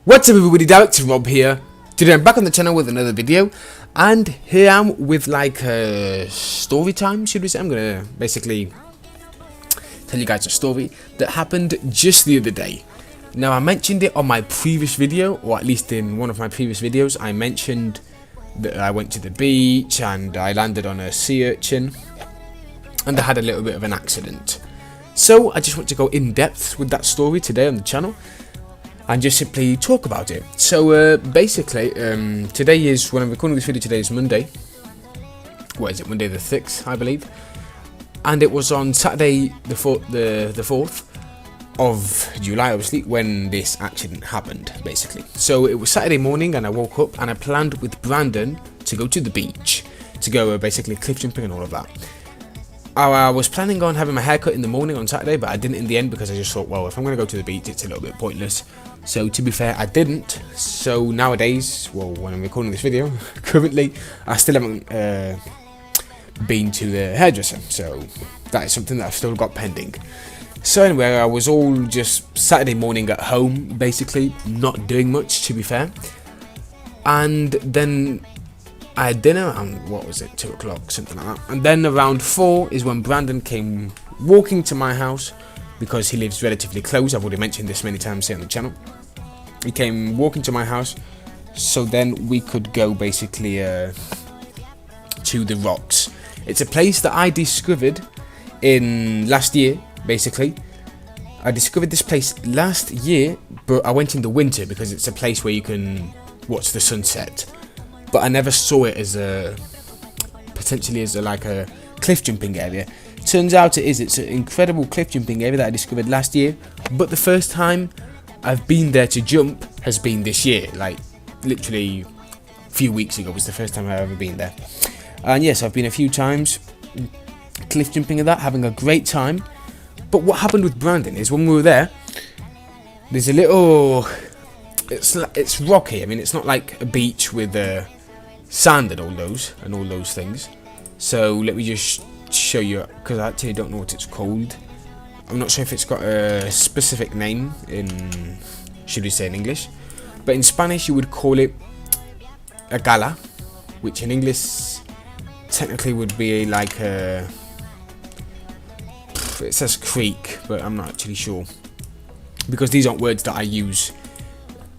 What's up everybody, directorob here. Today I'm back on the channel with another video, and here I am with like a story time, should we say. I'm gonna basically tell you guys a story that happened just the other day. Now I mentioned it on my previous video, or at least in one of my previous videos. I mentioned that I went to the beach and I landed on a sea urchin and I had a little bit of an accident. So I just want to go in depth with that story today on the channel and just simply talk about it. So basically, today is, when I'm recording this video, today is Monday. What is it, Monday the 6th, I believe. And it was on Saturday the 4th of July, obviously, when this accident happened, basically. So it was Saturday morning and I woke up and I planned with Brandon to go to the beach, to go basically cliff jumping and all of that. I was planning on having my haircut in the morning on Saturday, but I didn't in the end because I just thought, well, if I'm going to go to the beach, it's a little bit pointless. So to be fair, I didn't. So nowadays, well, when I'm recording this video, currently, I still haven't been to the hairdresser. So that is something that I've still got pending. So anyway, I was all just Saturday morning at home, basically, not doing much, to be fair. And then I had dinner around, what was it, 2 o'clock, something like that. And then around 4 is when Brandon came walking to my house, because he lives relatively close. I've already mentioned this many times here on the channel. He came walking to my house, so then we could go basically to the rocks. It's a place that I discovered in last year, basically. I discovered this place last year, but I went in the winter because it's a place where you can watch the sunset. But I never saw it as potentially as like a cliff jumping area. Turns out it's an incredible cliff jumping area that I discovered last year, but the first time I've been there to jump has been this year. Like literally a few weeks ago was the first time I've ever been there. And yes, I've been a few times cliff jumping and that, having a great time. But what happened with Brandon is when we were there, there's a little, it's rocky. I mean, it's not like a beach with sand and all those things. So let me just show you, because I actually don't know what it's called. I'm not sure if it's got a specific name in, should we say, in English, but in Spanish you would call it a gala, which in English technically would be like a, it says creek, but I'm not actually sure, because these aren't words that I use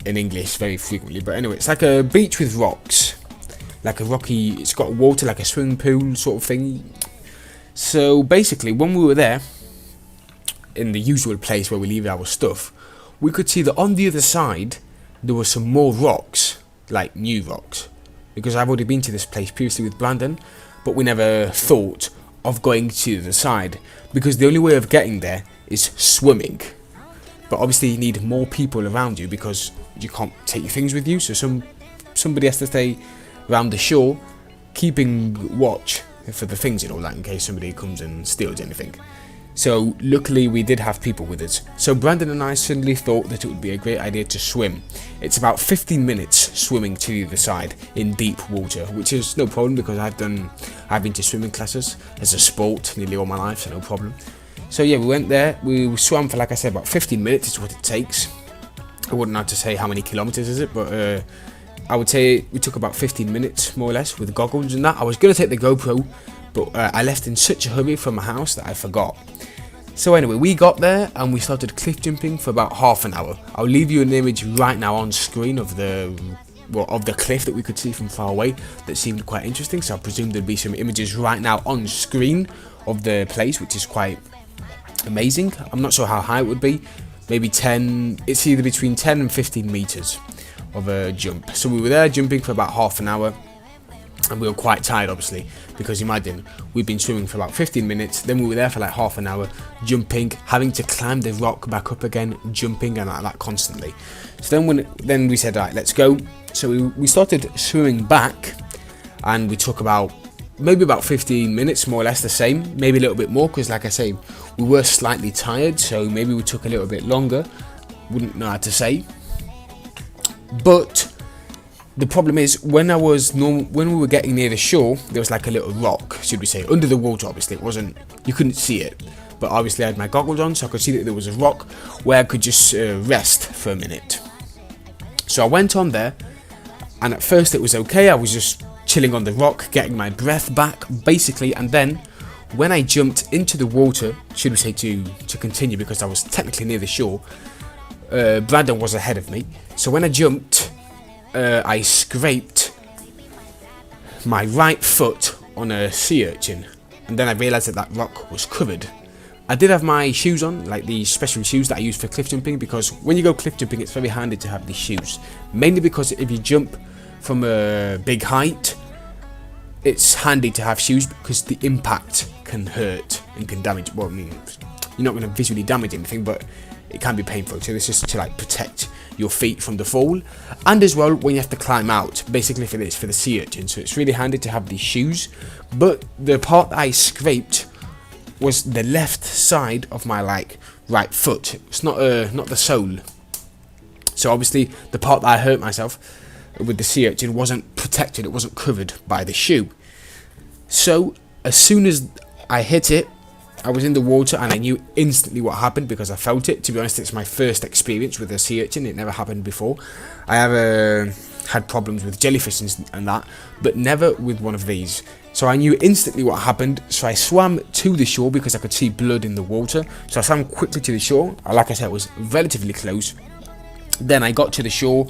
in English very frequently. But anyway, it's like a beach with rocks, like a rocky, it's got water, like a swimming pool sort of thing. So basically, when we were there, in the usual place where we leave our stuff, we could see that on the other side there were some more rocks, like new rocks, because I've already been to this place previously with Brandon, but we never thought of going to the side, because the only way of getting there is swimming. But obviously you need more people around you because you can't take your things with you, so somebody has to stay around the shore keeping watch for the things and all that, in case somebody comes and steals anything. So luckily we did have people with us. So Brandon and I suddenly thought that it would be a great idea to swim. It's about 15 minutes swimming to the other side in deep water, which is no problem because I've been to swimming classes as a sport nearly all my life, so no problem. So yeah, we went there, we swam for, like I said, about 15 minutes is what it takes. I wouldn't know to say how many kilometers is it, but I would say we took about 15 minutes more or less with goggles and that. I was going to take the GoPro, but I left in such a hurry from my house that I forgot. So anyway, we got there and we started cliff jumping for about half an hour. I'll leave you an image right now on screen of the cliff that we could see from far away that seemed quite interesting. So I presume there'll be some images right now on screen of the place, which is quite amazing. I'm not sure how high it would be. Maybe 10, it's either between 10 and 15 meters of a jump. So we were there jumping for about half an hour. And we were quite tired, obviously, because imagine, we've been swimming for about 15 minutes, then we were there for like half an hour, jumping, having to climb the rock back up again, jumping, and like that constantly. So then we said, right, let's go. So we started swimming back, and we took maybe about 15 minutes, more or less the same, maybe a little bit more, because like I say, we were slightly tired, so maybe we took a little bit longer, wouldn't know how to say. But the problem is, when we were getting near the shore, there was like a little rock, should we say, under the water. Obviously, you couldn't see it, but obviously I had my goggles on, so I could see that there was a rock where I could just rest for a minute. So I went on there, and at first it was okay. I was just chilling on the rock, getting my breath back, basically. And then when I jumped into the water, should we say to continue, because I was technically near the shore, Brandon was ahead of me. So when I jumped, I scraped my right foot on a sea urchin, and then I realised that rock was covered. I did have my shoes on, like the special shoes that I use for cliff jumping, because when you go cliff jumping it's very handy to have these shoes, mainly because if you jump from a big height, it's handy to have shoes because the impact can hurt and can damage. Well, I mean, you're not going to visually damage anything, but it can be painful. So this is to like protect your feet from the fall, and as well when you have to climb out, basically for the sea urchin. So it's really handy to have these shoes. But the part that I scraped was the left side of my like right foot. It's not the sole. So obviously the part that I hurt myself with the sea urchin wasn't protected, it wasn't covered by the shoe. So as soon as I hit it, I was in the water and I knew instantly what happened because I felt it. To be honest, it's my first experience with a sea urchin. It never happened before. I have had problems with jellyfish and that, but never with one of these. So I knew instantly what happened. So I swam to the shore because I could see blood in the water. So I swam quickly to the shore. Like I said, it was relatively close. Then I got to the shore,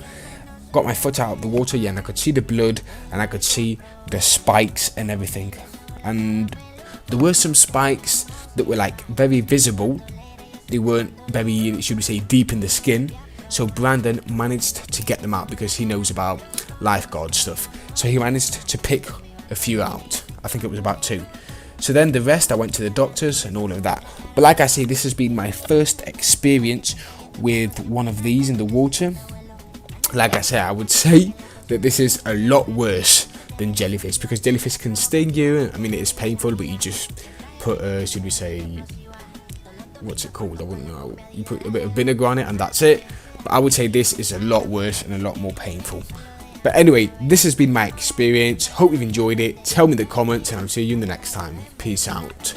got my foot out of the water, yeah, and I could see the blood and I could see the spikes and everything. And there were some spikes that were like very visible. They weren't very, should we say, deep in the skin. So Brandon managed to get them out because he knows about lifeguard stuff. So he managed to pick a few out. I think it was about 2. So then the rest I went to the doctors and all of that. But like I say, this has been my first experience with one of these in the water. Like I say, I would say that this is a lot worse than jellyfish, because jellyfish can sting you. I mean, it is painful, but you just put should we say, what's it called, I wouldn't know, you put a bit of vinegar on it and that's it. But I would say this is a lot worse and a lot more painful. But anyway, this has been my experience. Hope you've enjoyed it. Tell me in the comments and I'll see you in the next time. Peace out.